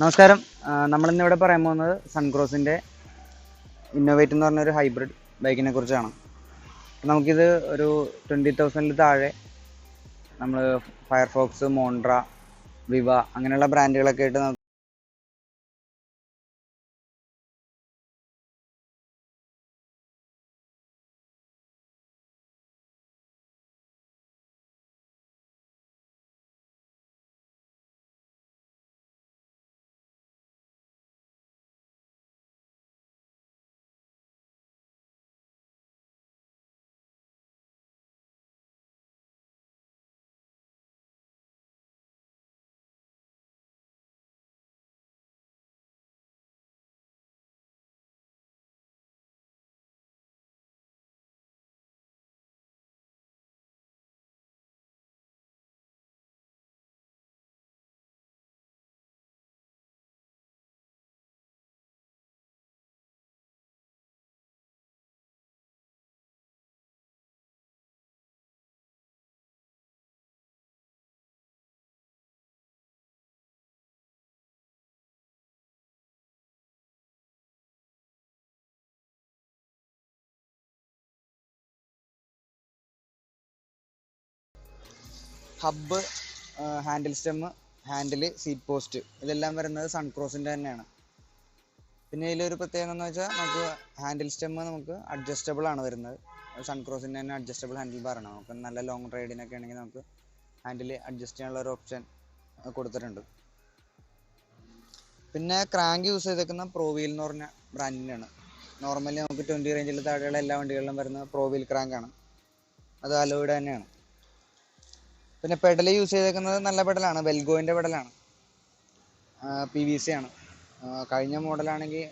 നമസ്കാരം. നമ്മളിന്നിവിടെ പറയാൻ പോകുന്നത് സൺക്രോസിൻ്റെ ഇന്നോവേറ്റ് എന്ന് പറഞ്ഞൊരു ഹൈബ്രിഡ് ബൈക്കിനെ കുറിച്ചാണ്. നമുക്കിത് ഒരു 20,000 താഴെ നമ്മൾ ഫയർഫോക്സ്, മോണ്ട്ര, വിവ അങ്ങനെയുള്ള ബ്രാൻഡുകളൊക്കെ ആയിട്ട് നമുക്ക് hub, handle stem, handle, seat post ഇതെല്ലാം വരുന്നത് സൺക്രോസിൻ്റെ തന്നെയാണ്. പിന്നെ ഇതിലൊരു പ്രത്യേകത എന്ന് വെച്ചാൽ നമുക്ക് ഹാൻഡിൽ സ്റ്റെമ്മ് നമുക്ക് അഡ്ജസ്റ്റബിൾ ആണ് വരുന്നത്. സൺക്രോസിൻ്റെ തന്നെ അഡ്ജസ്റ്റബിൾ ഹാൻഡിൽ ബാറാണ്. നമുക്ക് നല്ല ലോങ് റൈഡിനൊക്കെ ആണെങ്കിൽ നമുക്ക് ഹാൻഡിൽ അഡ്ജസ്റ്റ് ചെയ്യാനുള്ള ഒരു ഓപ്ഷൻ കൊടുത്തിട്ടുണ്ട്. പിന്നെ ക്രാങ്ക് യൂസ് ചെയ്തേക്കുന്ന പ്രോവീൽ എന്ന് പറഞ്ഞ ബ്രാൻഡിൻ്റെയാണ്. നോർമലി നമുക്ക് 20 റേഞ്ചിൽ താഴെയുള്ള എല്ലാ വണ്ടികളിലും വരുന്ന പ്രോവീൽ ക്രാങ്കാണ്. അത് അലോയ്ഡ് തന്നെയാണ്. പിന്നെ പെഡൽ യൂസ് ചെയ്തേക്കുന്നത് നല്ല പെഡലാണ്, വെൽഗോയിൻ്റെ പെഡലാണ്, PVC ആണ്. കഴിഞ്ഞ മോഡലാണെങ്കിൽ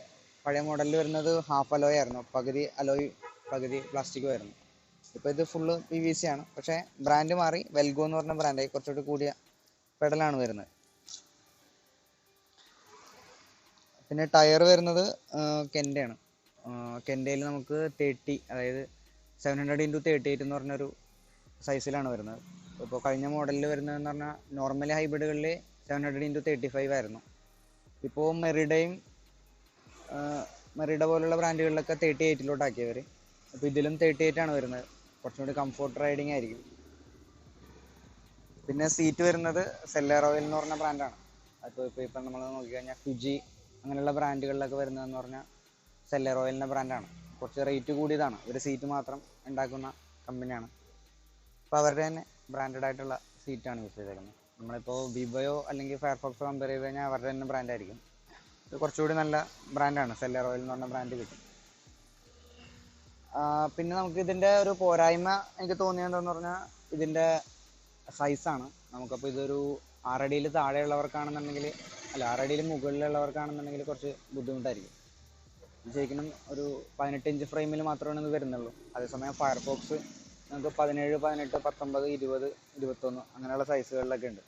പഴയ മോഡലിൽ വരുന്നത് ഹാഫ് അലോയ് ആയിരുന്നു, പകുതി അലോയ് പകുതി പ്ലാസ്റ്റിക്കും ആയിരുന്നു. ഇപ്പോൾ ഇത് ഫുള്ള് PVC ആണ്. പക്ഷേ ബ്രാൻഡ് മാറി വെൽഗോ എന്ന് പറഞ്ഞ ബ്രാൻഡായി, കുറച്ചുകൂടി കൂടിയ പെഡലാണ് വരുന്നത്. പിന്നെ ടയർ വരുന്നത് കെൻ്റെയാണ്. കെൻ്റയിൽ നമുക്ക് 30, അതായത് 700x38 എന്ന് പറഞ്ഞൊരു സൈസിലാണ് വരുന്നത്. ഇപ്പോൾ കഴിഞ്ഞ മോഡലിൽ വരുന്നതെന്ന് പറഞ്ഞാൽ നോർമലി ഹൈബ്രിഡുകളിൽ 700x35 ആയിരുന്നു. ഇപ്പോൾ മെറിഡ പോലുള്ള ബ്രാൻഡുകളിലൊക്കെ 38 അപ്പോൾ ഇതിലും 38 ആണ് വരുന്നത്. കുറച്ചും കൂടി കംഫോർട്ട് റൈഡിങ് ആയിരിക്കും. പിന്നെ സീറ്റ് വരുന്നത് സെല്ലേറോയിൽ എന്ന് പറഞ്ഞ ബ്രാൻഡാണ്. അപ്പോൾ ഇപ്പം നമ്മൾ നോക്കിക്കഴിഞ്ഞാൽ ഫുജി അങ്ങനെയുള്ള ബ്രാൻഡുകളിലൊക്കെ വരുന്നതെന്ന് പറഞ്ഞാൽ സെല്ലേറോയിലിൻ്റെ ബ്രാൻഡാണ്. കുറച്ച് റേറ്റ് കൂടിയതാണ്. ഒരു സീറ്റ് മാത്രം ഉണ്ടാക്കുന്ന കമ്പനിയാണ്. അപ്പോൾ അവരുടെ തന്നെ ബ്രാൻഡഡ് ആയിട്ടുള്ള സീറ്റാണ് യൂസ് ചെയ്തേക്കുന്നത്. നമ്മളിപ്പോൾ വിവയോ അല്ലെങ്കിൽ ഫയർഫോക്സോ കമ്പയർ ചെയ്ത് കഴിഞ്ഞാൽ അവരുടെ തന്നെ ബ്രാൻഡായിരിക്കും. ഇത് കുറച്ചുകൂടി നല്ല ബ്രാൻഡാണ്, സെല്ലേറോയിൽ എന്ന് പറഞ്ഞ ബ്രാൻഡ് കിട്ടും. പിന്നെ നമുക്ക് ഇതിൻ്റെ ഒരു പോരായ്മ എനിക്ക് തോന്നിയതെന്ന് പറഞ്ഞാൽ ഇതിൻ്റെ സൈസാണ്. നമുക്കപ്പോൾ ഇതൊരു 6 അടിയിൽ താഴെയുള്ളവർക്കാണെന്നുണ്ടെങ്കിൽ, അല്ല 6 അടിയിൽ മുകളിലുള്ളവർക്കാണെന്നുണ്ടെങ്കിൽ കുറച്ച് ബുദ്ധിമുട്ടായിരിക്കും. ശരിക്കും ഒരു 18 ഇഞ്ച് ഫ്രെയിമിൽ മാത്രമാണ് ഇത് വരുന്നുള്ളൂ. അതേസമയം ഫയർഫോക്സ് നമുക്ക് 17, 18, 19, 20, 21 അങ്ങനെയുള്ള സൈസുകളിലൊക്കെ ഉണ്ട്.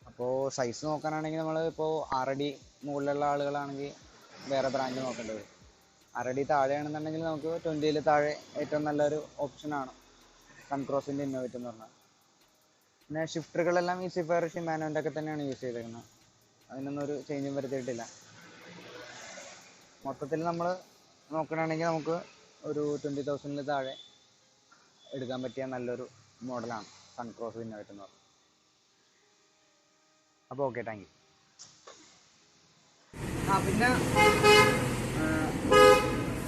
അപ്പോൾ സൈസ് നോക്കാനാണെങ്കിൽ നമ്മൾ ഇപ്പോൾ 6 അടി മുകളിലുള്ള ആളുകളാണെങ്കിൽ വേറെ ബ്രാൻഡ് നോക്കേണ്ടത്. 6 അടി താഴെയാണെന്നുണ്ടെങ്കിൽ നമുക്ക് 20ൽ താഴെ ഏറ്റവും നല്ലൊരു ഓപ്ഷനാണ് സൺക്രോസിൻ്റെ ഇന്നോവേറ്റ് എന്ന് പറഞ്ഞാൽ. പിന്നെ ഷിഫ്റ്ററുകളെല്ലാം ഈസി ഫയർ, ഷിമാനോൻ്റെ ഒക്കെ തന്നെയാണ് യൂസ് ചെയ്തേക്കുന്നത്. അതിനൊന്നും ഒരു ചേഞ്ചും വരുത്തിയിട്ടില്ല. മൊത്തത്തിൽ നമ്മൾ നോക്കുകയാണെങ്കിൽ നമുക്ക് ഒരു 20,000 താഴെ എടുക്കാൻ പറ്റിയ നല്ലൊരു മോഡലാണ് സൺക്രോസ് ഇന്നോവേറ്റ് എന്ന് പറഞ്ഞത്. അപ്പോൾ ഓക്കെ, താങ്ക് യു. പിന്നെ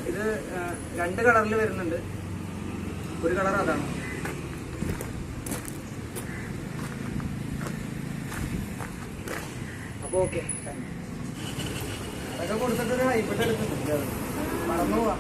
ഇത് 2 കളറിൽ വരുന്നുണ്ട്. ഒരു കളർ അതാണ്. അപ്പോൾ ഓക്കെ, താങ്ക് യു. അതൊക്കെ കൊടുത്തിട്ടൊരു ഹൈബ്രിഡ് എടുക്കുന്നുണ്ട്, മറന്നു പോവാം.